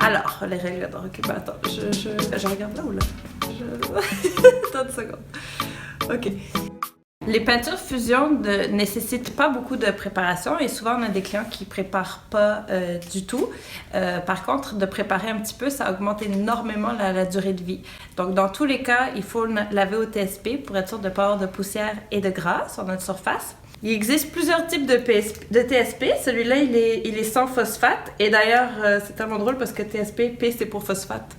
Alors, les règles d'or. Ok, ben attends, je regarde là ou là? Attends une seconde. Ok. Les peintures fusion ne nécessitent pas beaucoup de préparation et souvent on a des clients qui préparent pas du tout. Par contre, de préparer un petit peu, ça augmente énormément la durée de vie. Donc dans tous les cas, il faut laver au TSP pour être sûr de ne pas avoir de poussière et de gras sur notre surface. Il existe plusieurs types de TSP. Celui-là, il est sans phosphate. Et d'ailleurs, c'est tellement drôle parce que TSP, P, c'est pour phosphate.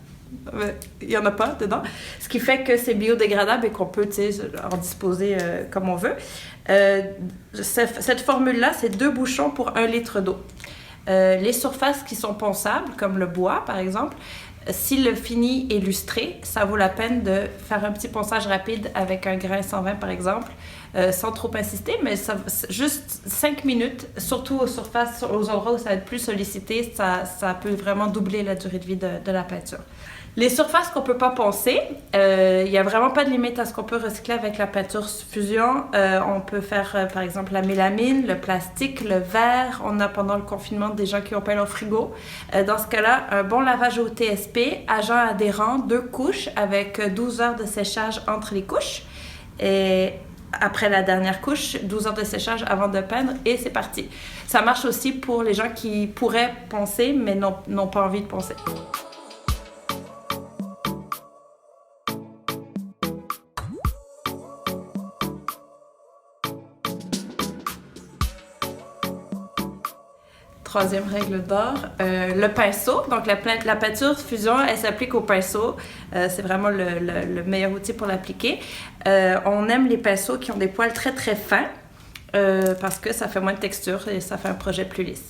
Il n'y en a pas dedans. Ce qui fait que c'est biodégradable et qu'on peut en disposer comme on veut. Cette formule-là, c'est 2 bouchons pour 1 litre d'eau. Les surfaces qui sont ponçables, comme le bois par exemple, si le fini est lustré, ça vaut la peine de faire un petit ponçage rapide avec un grain 120 par exemple, sans trop insister, mais juste 5 minutes, surtout aux surfaces, aux endroits où ça va être plus sollicité, ça peut vraiment doubler la durée de vie de la peinture. Les surfaces qu'on ne peut pas poncer, il n'y a vraiment pas de limite à ce qu'on peut recycler avec la peinture fusion. On peut faire, par exemple, la mélamine, le plastique, le verre. On a, pendant le confinement, des gens qui ont peint leur frigo. Dans ce cas-là, un bon lavage au TSP, agent adhérent, 2 couches avec 12 heures de séchage entre les couches. Et après la dernière couche, 12 heures de séchage avant de peindre et c'est parti. Ça marche aussi pour les gens qui pourraient poncer mais n'ont pas envie de poncer. Troisième règle d'or, le pinceau. Donc la peinture fusion, elle s'applique au pinceau. C'est vraiment le meilleur outil pour l'appliquer. On aime les pinceaux qui ont des poils très très fins parce que ça fait moins de texture et ça fait un projet plus lisse.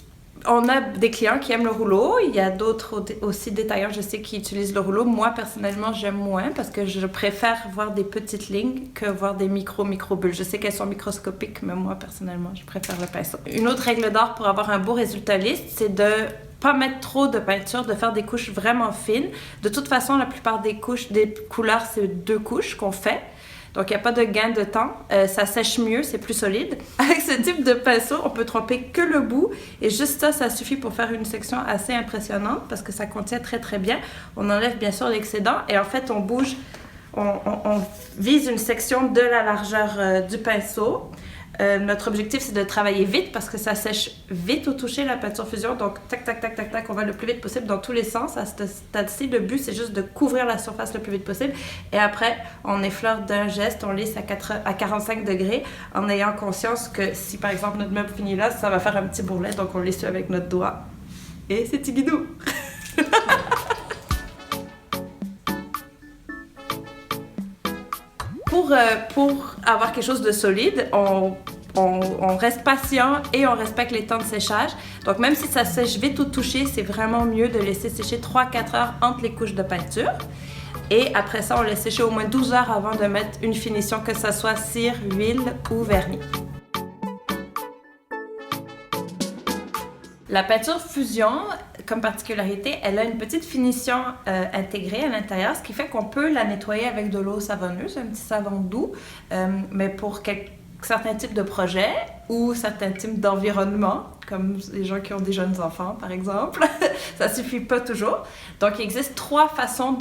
On a des clients qui aiment le rouleau. Il y a d'autres aussi détaillants, je sais, qui utilisent le rouleau. Moi, personnellement, j'aime moins parce que je préfère voir des petites lignes que voir des micro-bulles. Je sais qu'elles sont microscopiques, mais moi, personnellement, je préfère le pinceau. Une autre règle d'or pour avoir un beau résultat lisse, c'est de pas mettre trop de peinture, de faire des couches vraiment fines. De toute façon, la plupart des couleurs, c'est 2 couches qu'on fait. Donc, il n'y a pas de gain de temps. Ça sèche mieux, c'est plus solide. Avec ce type de pinceau, on peut tremper que le bout. Et juste ça suffit pour faire une section assez impressionnante parce que ça contient très, très bien. On enlève bien sûr l'excédent et en fait, on vise une section de la largeur du pinceau. Notre objectif, c'est de travailler vite parce que ça sèche vite au toucher, la peinture fusion. Donc, tac, tac, tac, tac, tac, on va le plus vite possible dans tous les sens. À ce stade-ci, le but, c'est juste de couvrir la surface le plus vite possible. Et après, on effleure d'un geste, on lisse à 45 degrés en ayant conscience que si, par exemple, notre meuble finit là, ça va faire un petit bourrelet. Donc, on lisse avec notre doigt. Et c'est tigidou! Pour avoir quelque chose de solide, on reste patient et on respecte les temps de séchage. Donc même si ça sèche vite au toucher, c'est vraiment mieux de laisser sécher 3-4 heures entre les couches de peinture. Et après ça, on laisse sécher au moins 12 heures avant de mettre une finition, que ce soit cire, huile ou vernis. La peinture fusion, comme particularité, elle a une petite finition intégrée à l'intérieur, ce qui fait qu'on peut la nettoyer avec de l'eau savonneuse, un petit savon doux, mais pour certains types de projets ou certains types d'environnement, comme les gens qui ont des jeunes enfants, par exemple, ça suffit pas toujours. Donc, il existe 3 façons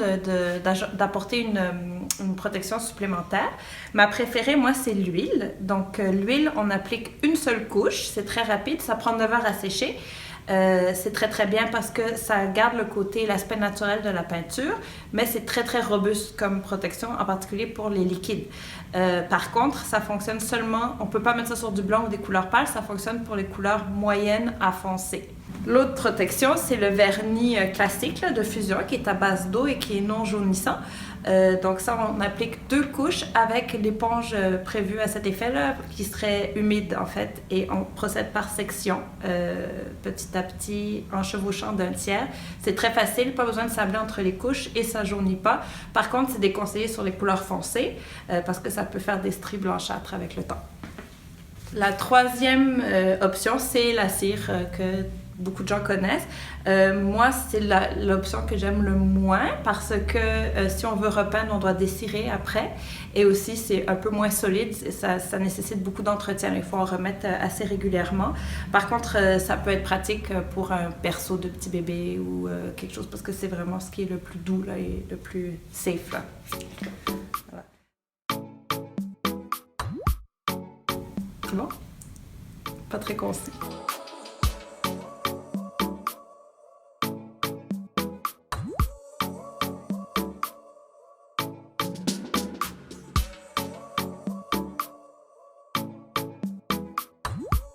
d'apporter une protection supplémentaire. Ma préférée, moi, c'est l'huile. Donc, l'huile, on applique une seule couche. C'est très rapide. Ça prend 9 heures à sécher. C'est très, très bien parce que ça garde l'aspect naturel de la peinture, mais c'est très, très robuste comme protection, en particulier pour les liquides. Par contre, ça fonctionne seulement, on ne peut pas mettre ça sur du blanc ou des couleurs pâles, ça fonctionne pour les couleurs moyennes à foncées. L'autre protection, c'est le vernis classique là, de fusion qui est à base d'eau et qui est non jaunissant. Donc ça, on applique 2 couches avec l'éponge prévue à cet effet-là, qui serait humide en fait, et on procède par section, petit à petit, en chevauchant d'un tiers. C'est très facile, pas besoin de sabler entre les couches et ça jaunit pas. Par contre, c'est déconseillé sur les couleurs foncées parce que ça peut faire des stries blanchâtres avec le temps. La troisième option, c'est la cire que beaucoup de gens connaissent. Moi, c'est l'option que j'aime le moins parce que si on veut repeindre, on doit descirer après. Et aussi, c'est un peu moins solide. Ça nécessite beaucoup d'entretien. Il faut en remettre assez régulièrement. Par contre, ça peut être pratique pour un berceau de petit bébé ou quelque chose parce que c'est vraiment ce qui est le plus doux là, et le plus safe. Là. Voilà. C'est bon? Pas très concis.